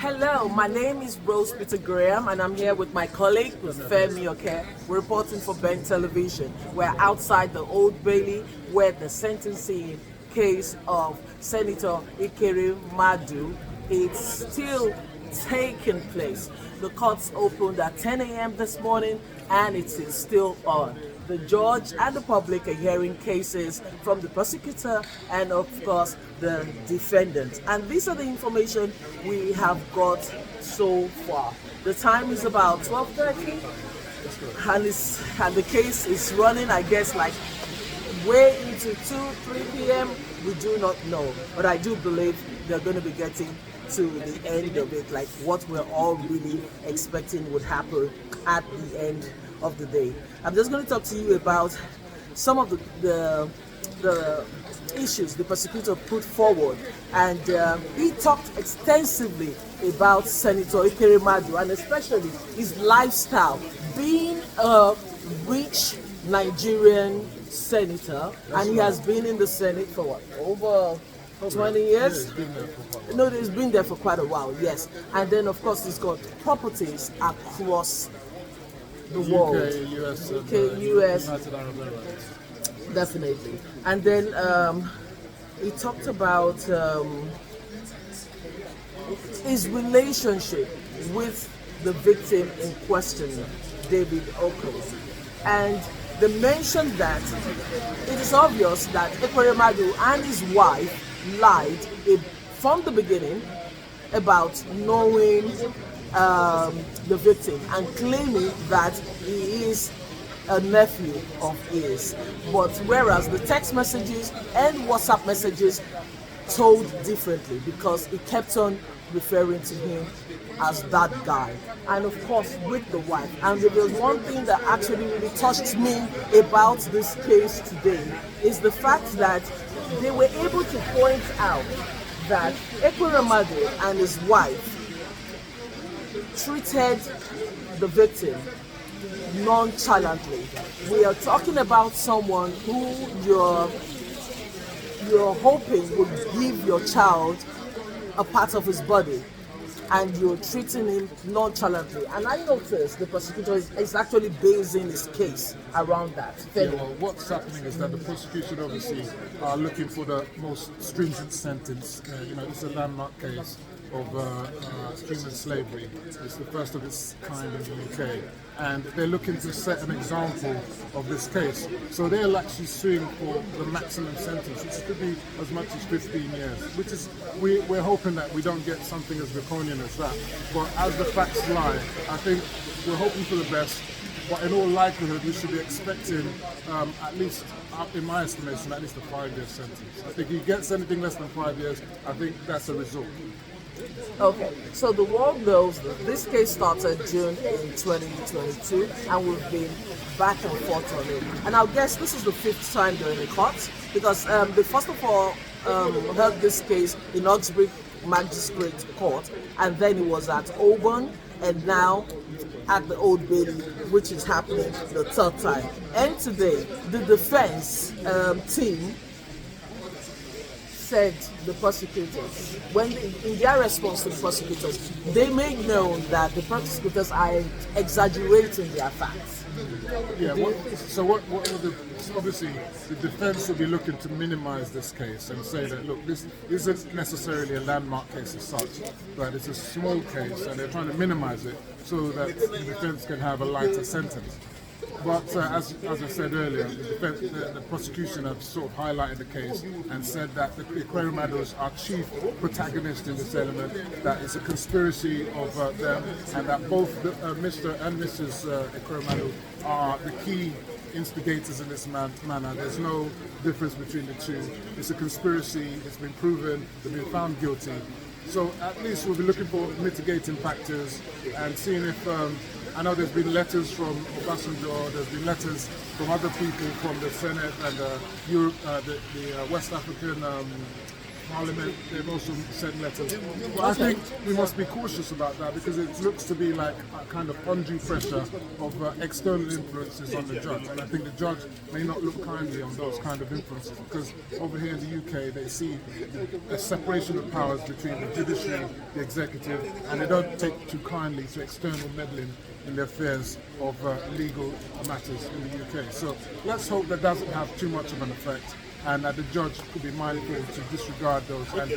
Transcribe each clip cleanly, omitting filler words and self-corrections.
Hello, my name is Rose Peter Graham, and I'm here with my colleague, Femi Oke. We're reporting for Ben Television. We're outside the Old Bailey, where the sentencing case of Senator Ekweremadu is still taking place. The courts opened at 10 a.m. this morning, and it is still on. The judge and the public are hearing cases from the prosecutor and, of course, the defendant. And these are the information we have got so far. The time is about 12:30, and the case is running, I guess, like way into 2-3 p.m. We do not know, but I do believe they're going to be getting to the end of it, like what we're all really expecting would happen at the end of the day. I'm just going to talk to you about some of the issues the prosecutor put forward, and he talked extensively about Senator Ekweremadu and especially his lifestyle, being a rich Nigerian senator, and he has been in the Senate for what, over 20 years? No, he's been there for quite a while, yes. And then, of course, he's got properties across the world. UK, US, United Arab Emirates. definitely. And then he talked about his relationship with the victim in question, David Oko. And they mentioned that it is obvious that Ekweremadu and his wife lied from the beginning about knowing the victim and claiming that he is a nephew of his. But whereas the text messages and WhatsApp messages told differently, because he kept on referring to him as that guy, and of course with the wife. And there was one thing that actually really touched me about this case today, is the fact that they were able to point out that Ekweremadu and his wife treated the victim nonchalantly. We are talking about someone who you're hoping would give your child a part of his body, and you're treating him nonchalantly. And I noticed the prosecutor is actually basing his case around that. Yeah, well, what's happening is that the prosecution obviously are looking for the most stringent sentence. This is a landmark case of human slavery. It's the first of its kind in the UK. And they're looking to set an example of this case. So they're actually suing for the maximum sentence, which could be as much as 15 years, which is, we're hoping that we don't get something as draconian as that. But as the facts lie, I think we're hoping for the best. But in all likelihood, we should be expecting at least, in my estimation, at least a 5-year sentence. I think if he gets anything less than 5 years, I think that's a result. Okay, so the world knows that this case started June in 2022, and we've been back and forth on it. And I guess this is the 5th time they're in the court, because they first of all heard this case in Uxbridge Magistrate Court, and then it was at Auburn, and now at the Old Bailey, which is happening the 3rd time. And today, the defense team said the prosecutors, in their response to the prosecutors, they made known that the prosecutors are exaggerating their facts. Yeah, obviously the defense will be looking to minimize this case and say that, look, this isn't necessarily a landmark case as such, but it's a small case, and they're trying to minimize it so that the defense can have a lighter sentence. But as I said earlier, the prosecution have sort of highlighted the case and said that the Ekweremadus are chief protagonists in this element, that it's a conspiracy of them, and that both Mr. and Mrs. Ekweremadu are the key instigators in this manner. There's no difference between the two. It's a conspiracy, it's been proven, they've been found guilty. So at least we'll be looking for mitigating factors and seeing if, I know there's been letters from Obasanjo, there's been letters from other people from the Senate and Europe, the West African Parliament, they've also sent letters. But I think we must be cautious about that because it looks to be like a kind of undue pressure of external influences on the judge. And I think the judge may not look kindly on those kind of influences because over here in the UK they see a separation of powers between the judiciary, the executive, and they don't take too kindly to external meddling in the affairs of legal matters in the UK. So let's hope that doesn't have too much of an effect and that the judge could be mindful to disregard those and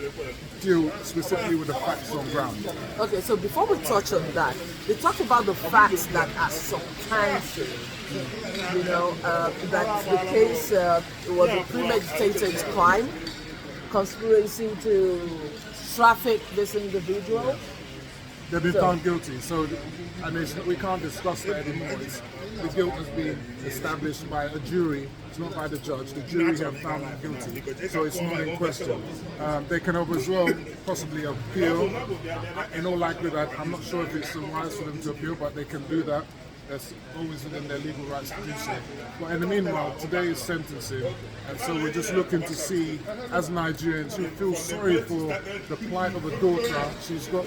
deal specifically with the facts on ground. Okay, so before we touch on that, they talk about the facts that are substantial. That the case was a premeditated crime, conspiracy to traffic this individual. They've been found guilty, so we can't discuss that anymore. The guilt has been established by a jury, it's not by the judge. The jury have found them guilty, so it's not in question. They can as well possibly appeal. In all likelihood, I'm not sure if it's wise for them to appeal, but they can do that. That's always within their legal rights to do so. But in the meanwhile, today is sentencing, and so we're just looking to see, as Nigerians who feel sorry for the plight of a daughter, she's got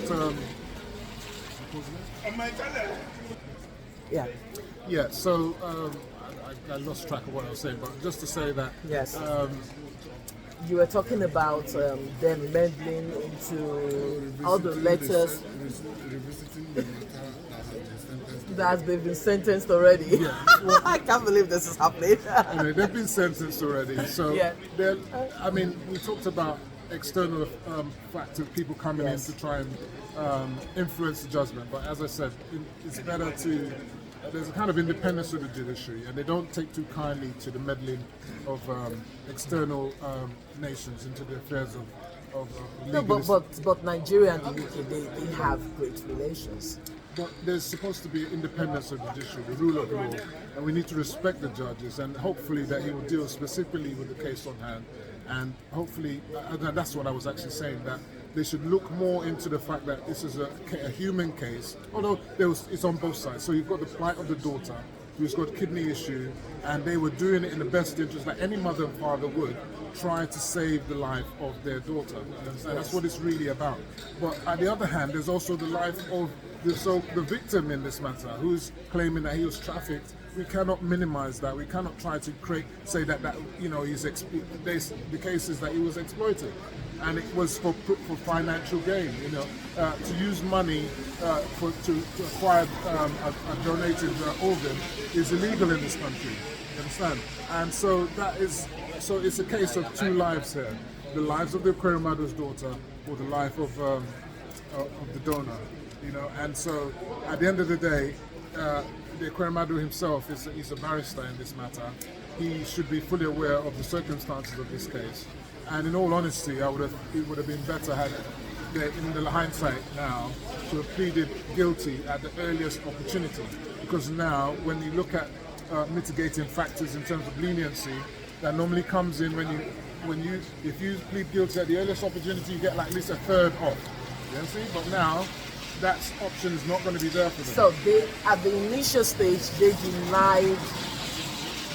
Yeah, so I lost track of what I was saying, but just to say that Yes. You were talking about them meddling into all the letters that they've been sentenced already. Yeah, well, I can't believe this is happening. anyway, they've been sentenced already. So, Yeah. we talked about external factors, people coming in to try and influence the judgment. But as I said, it's better to. There's a kind of independence of the judiciary, and they don't take too kindly to the meddling of external nations into the affairs of No, legal. but Nigeria and the UK, they have great relations. But there's supposed to be independence of the judiciary, the rule of law, and we need to respect the judges, and hopefully that he will deal specifically with the case on hand, and hopefully, and that's what I was actually saying, that they should look more into the fact that this is a human case, although it's on both sides. So you've got the plight of the daughter, who's got kidney issue, and they were doing it in the best interest, like any mother and father would, try to save the life of their daughter. And that's what it's really about. But on the other hand, there's also the life of the victim in this matter, who's claiming that he was trafficked. We cannot minimize that. We cannot try to say that the case is that he was exploited, and it was for financial gain. To use money to acquire a donated organ is illegal in this country. You understand? And so it's a case of two lives here: the lives of the Ekwerimadu's daughter, or the life of the donor. And so at the end of the day, the Ekweremadu himself is a barrister in this matter. He should be fully aware of the circumstances of this case. And in all honesty, it would have been better had, in the hindsight now, to have pleaded guilty at the earliest opportunity. Because now, when you look at mitigating factors in terms of leniency, that normally comes in if you plead guilty at the earliest opportunity, you get like at least a third off. You see? But now, that option is not going to be there for them. So at the initial stage, they denied,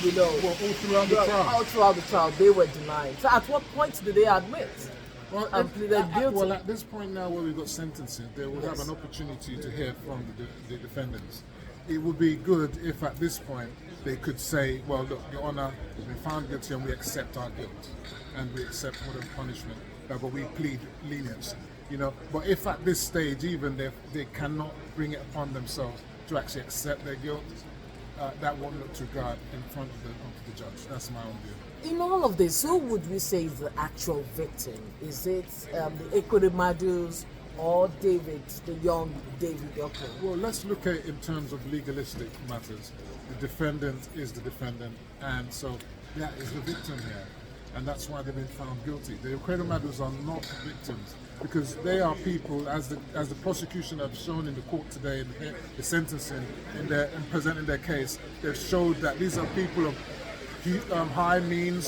all throughout the trial. All throughout the trial, they were denied. So at what point did they admit and pleaded guilty? Well, at this point now where we've got sentencing, they will have an opportunity to hear from the defendants. It would be good if at this point they could say, well, look, Your Honour, we've been found guilty and we accept our guilt and we accept whatever punishment, but we plead leniency. But if at this stage even they cannot bring it upon themselves to actually accept their guilt, that won't look too good in front of the judge. That's my own view. In all of this, who would we say is the actual victim? Is it the Ekweremadus or David, the young David Yoko? Well, let's look at it in terms of legalistic matters. The defendant is the defendant, and so that is the victim here. And that's why they've been found guilty. The Ekweremadus are not victims, because they are people, as the prosecution have shown in the court today, in the sentencing, in presenting their case, they've showed that these are people of high means,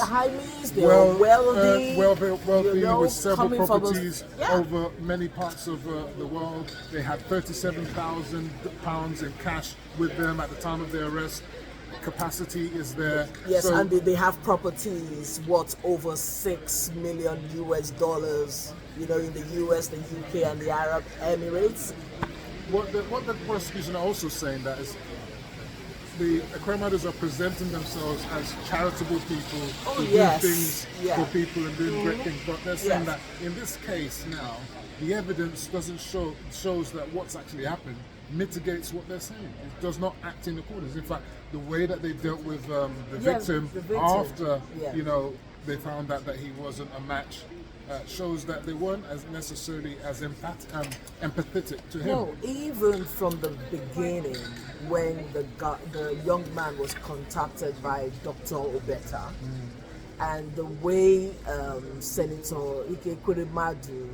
they are wealthy, with several coming properties over many parts of the world. They had £37,000 in cash with them at the time of their arrest. capacity is there. Yes, so, and they have properties worth over $6 million US, you know, in the US, the UK, and the Arab Emirates. what the prosecution are also saying that is the Ekweremadus are presenting themselves as charitable people who do things for people and doing great things, but they're saying that in this case now, the evidence doesn't shows that what's actually happened mitigates what they're saying. It does not act in accordance. In fact, the way that they dealt with the victim after you know they found out that he wasn't a match shows that they weren't as necessarily as empathetic to him. No, even from the beginning, when the young man was contacted by Dr. Obeta, and the way Senator Ekweremadu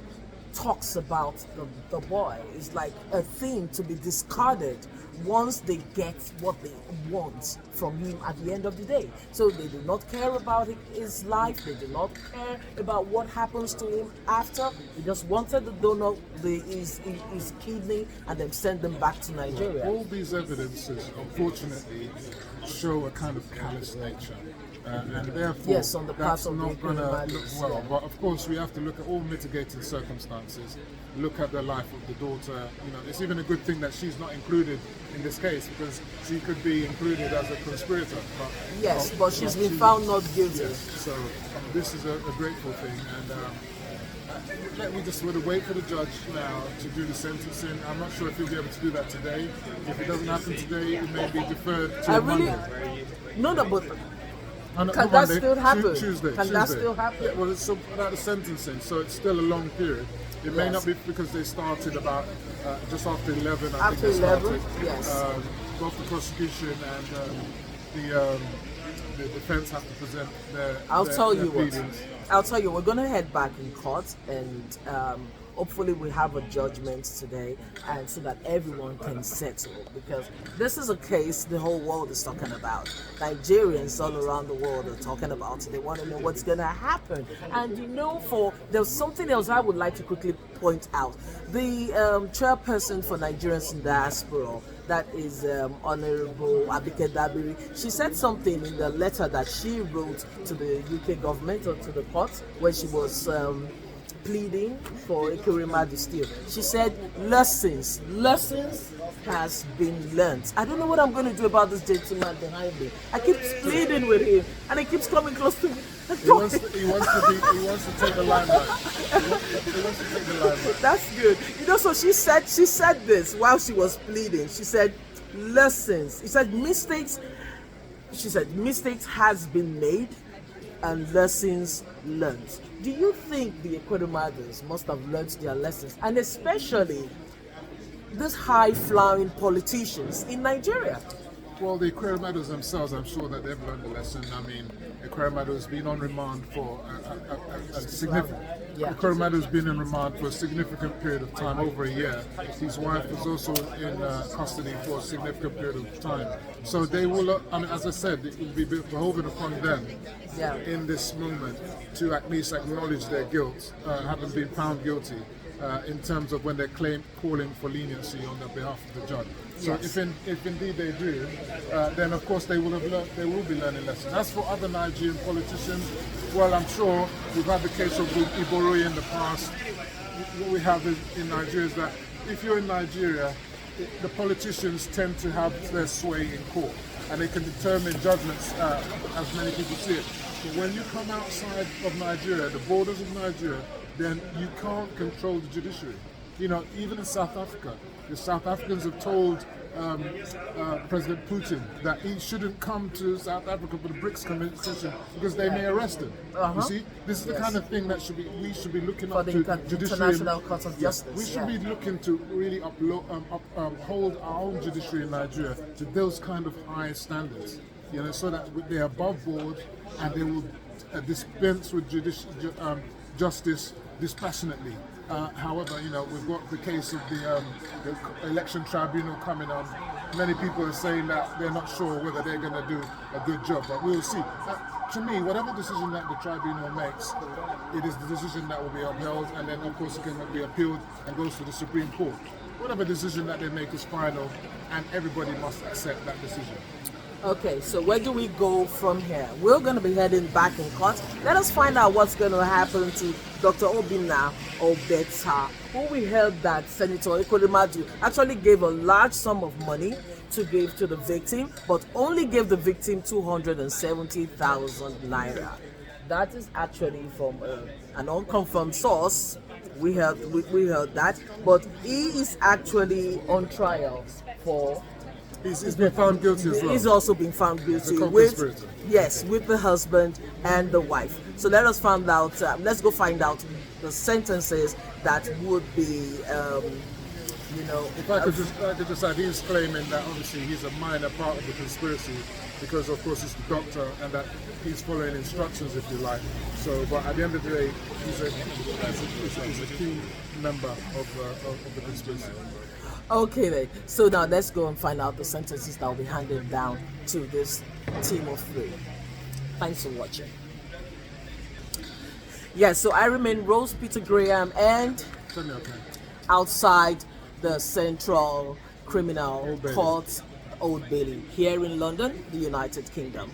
talks about the boy is like a thing to be discarded once they get what they want from him at the end of the day. So they do not care about his life, they do not care about what happens to him after. They just wanted the donor, his kidney, and then send them back to Nigeria. All these evidences, unfortunately, show a kind of callous nature. And therefore, yes, on the part that's of not going to look well. Yeah. But of course, we have to look at all mitigating circumstances, look at the life of the daughter. You know, it's even a good thing that she's not included in this case because she could be included as a conspirator. But she's been found not guilty. Yes, so this is a grateful thing. And we just want to wait for the judge now to do the sentencing. I'm not sure if he'll be able to do that today. If it doesn't happen today, it may be deferred to Monday. No, but Can that still happen? Tuesday. That still happen? Yeah, well, it's about the sentencing, so it's still a long period. It may not be because they started about just after 11. I think they started. Yes. Both the prosecution and the defense have to present their I'll tell you pleadings. we're going to head back in court and hopefully we have a judgment today, and so that everyone can settle, because this is a case the whole world is talking about. Nigerians all around the world are talking about it. They want to know what's going to happen. And you know, there's something else I would like to quickly point out. The chairperson for Nigerians in diaspora, that is Honorable Abike Dabiri, she said something in the letter that she wrote to the UK government or to the court when she was pleading for Ekweremadu still. She said lessons has been learnt. I don't know what I'm going to do about this gentleman behind me. I keep pleading with him and he keeps coming close to me. He wants to take the limelight. He wants to take the limelight. That's good. You know, so she said this while she was pleading. She said lessons. She said mistakes has been made and lessons learned. Do you think the Ekweremadus must have learned their lessons, and especially these high-flying politicians in Nigeria? Well, the Ekweremadus themselves, I'm sure that they've learned the lesson. I mean, Ekweremadu has been on remand for a significant. Ekweremadu has been in remand for a significant period of time, over a year. His wife was also in custody for a significant period of time. So they will, I mean, as I said, it will be beholden upon them in this moment to at least acknowledge their guilt, having been found guilty, in terms of when they're calling for leniency on the behalf of the judge. So if indeed they do, then of course they will be learning lessons. As for other Nigerian politicians, well, I'm sure we've had the case of Iboroyi in the past. What we have in Nigeria is that if you're in Nigeria, the politicians tend to have their sway in court, and they can determine judgments as many people see it. But when you come outside of Nigeria, the borders of Nigeria, then you can't control the judiciary. You know, even in South Africa, the South Africans have told President Putin that he shouldn't come to South Africa for the BRICS Convention because they may arrest him. You see, this is the kind of thing that we should be looking up to judiciary. International Court of Justice. We should be looking to really hold our own judiciary in Nigeria to those kind of high standards. You know, so that they're above board and they will dispense with justice dispassionately. However, you know, we've got the case of the election tribunal coming on. Many people are saying that they're not sure whether they're going to do a good job, but we'll see. To me, whatever decision that the tribunal makes, it is the decision that will be upheld, and then of course it can be appealed and goes to the Supreme Court. Whatever decision that they make is final, and everybody must accept that decision. Okay, so where do we go from here? We're going to be heading back in court. Let us find out what's going to happen to Dr. Obinna Obeta, who we heard that Senator Ekweremadu actually gave a large sum of money to give to the victim, but only gave the victim 270,000 naira. That is actually from an unconfirmed source. We heard that, but he is actually on trial for. He's been found guilty as well. He's also been found guilty co-conspirator. with the husband and the wife. So let us find out. Let's go find out the sentences that would be, If I could just add, he's claiming that obviously he's a minor part of the conspiracy because, of course, he's the doctor and that he's following instructions, if you like. So, but at the end of the day, he's a key member of the conspiracy. Okay then. So now let's go and find out the sentences that will be handed down to this team of three. Thanks for watching. Yes, so I remain Rose Peter Graham and outside the Central Criminal Old Bailey. Court, Old Bailey, here in London, the United Kingdom.